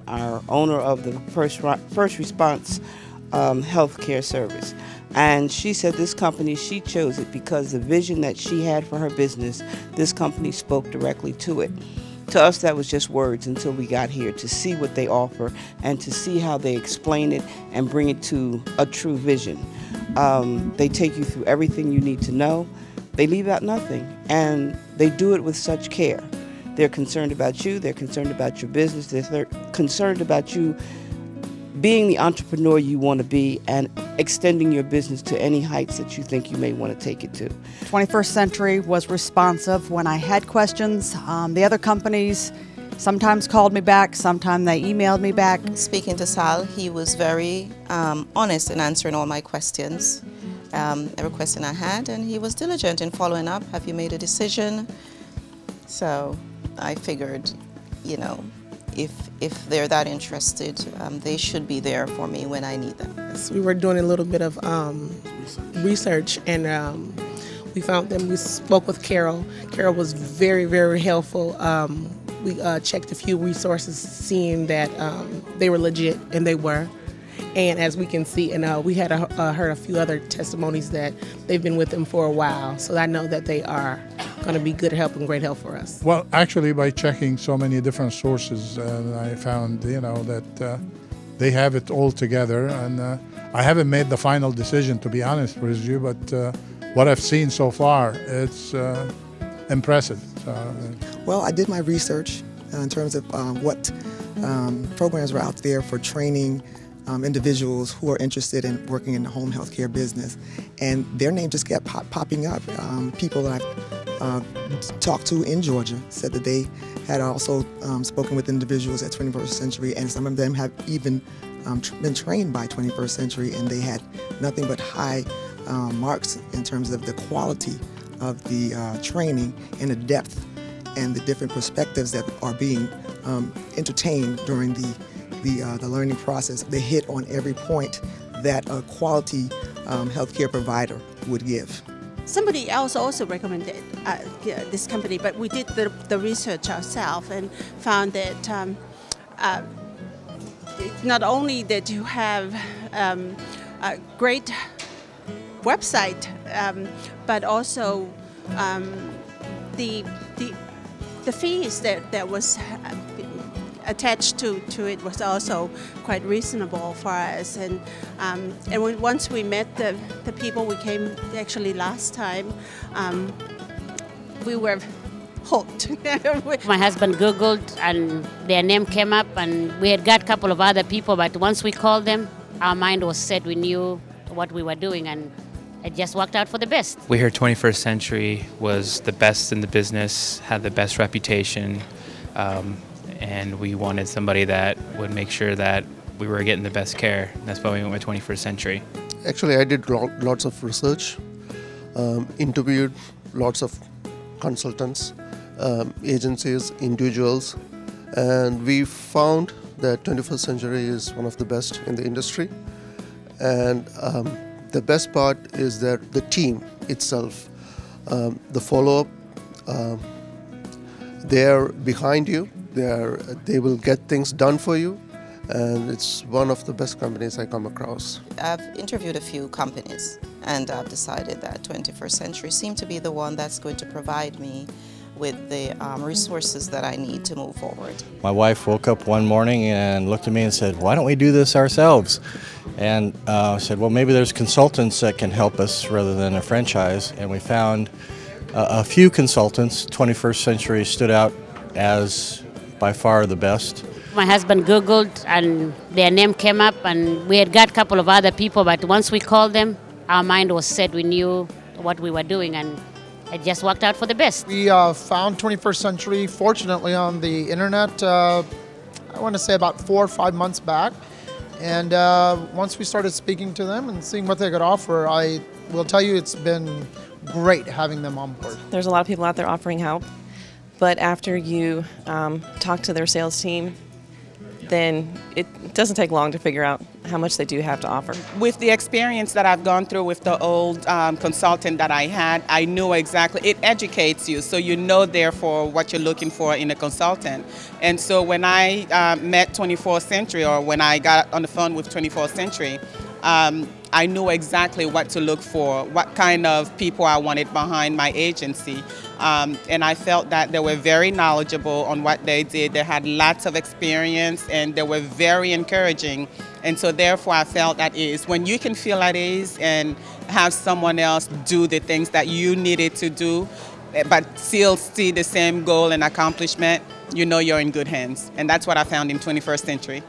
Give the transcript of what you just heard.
our owner of the first response healthcare service. And she said this company, she chose it because the vision that she had for her business, this company spoke directly to it. To us, that was just words until we got here to see what they offer and to see how they explain it and bring it to a true vision. They take you through everything you need to know. They leave out nothing, and they do it with such care. They're concerned about you, they're concerned about your business, they're concerned about you being the entrepreneur you want to be and extending your business to any heights that you think you may want to take it to. 21st Century was responsive when I had questions. The other companies sometimes called me back, sometimes they emailed me back. Speaking to Sal, he was very honest in answering all my questions, every question I had, and he was diligent in following up. Have you made a decision? So I figured, you know, if they're that interested, they should be there for me when I need them. So we were doing a little bit of research, and we found them. We spoke with Carol. Carol was very, very helpful. We checked a few resources, seeing that they were legit, and they were. And as we can see, and we had heard a few other testimonies that they've been with them for a while. So I know that they are going to be good help and great help for us. Well, actually, by checking so many different sources, I found, you know, that they have it all together. And I haven't made the final decision, to be honest with you, but what I've seen so far, it's impressive. Well, I did my research in terms of what programs were out there for training individuals who are interested in working in the home health care business, and their name just kept popping up. People that I've talked to in Georgia said that they had also spoken with individuals at 21st Century, and some of them have even been trained by 21st Century, and they had nothing but high marks in terms of the quality of the training and the depth and the different perspectives that are being entertained during the learning process. They hit on every point that a quality healthcare provider would give. Somebody else also recommended this company, but we did the research ourselves and found that not only that you have a great website, but also the fees that was attached to it was also quite reasonable for us, and once we met the people we came actually last time, we were hooked. My husband Googled and their name came up, and we had got a couple of other people, but once we called them, our mind was set. We knew what we were doing, and it just worked out for the best. We heard 21st Century was the best in the business, had the best reputation, and we wanted somebody that would make sure that we were getting the best care. That's why we went with 21st Century. Actually, I did lots of research, interviewed lots of consultants, agencies, individuals, and we found that 21st Century is one of the best in the industry. And the best part is that the team itself, the follow-up, they're behind you. They will get things done for you, and it's one of the best companies I come across. I've interviewed a few companies, and I've decided that 21st Century seemed to be the one that's going to provide me with the resources that I need to move forward. My wife woke up one morning and looked at me and said, "Why don't we do this ourselves?" And I said, well, maybe there's consultants that can help us rather than a franchise. And we found a few consultants. 21st Century stood out as by far the best. My husband Googled and their name came up, and we had got a couple of other people, but once we called them, our mind was set. We knew what we were doing, and it just worked out for the best. We found 21st Century, fortunately, on the internet, I want to say about 4 or 5 months back. And once we started speaking to them and seeing what they could offer, I will tell you it's been great having them on board. There's a lot of people out there offering help, but after you talk to their sales team, then it doesn't take long to figure out how much they do have to offer. With the experience that I've gone through with the old consultant that I had, I knew exactly, it educates you, so you know therefore what you're looking for in a consultant. And so when I met 24th Century, or when I got on the phone with 24th Century, I knew exactly what to look for, what kind of people I wanted behind my agency. And I felt that they were very knowledgeable on what they did. They had lots of experience and they were very encouraging. And so therefore I felt at ease. When you can feel at ease and have someone else do the things that you needed to do, but still see the same goal and accomplishment, you know you're in good hands. And that's what I found in 21st Century.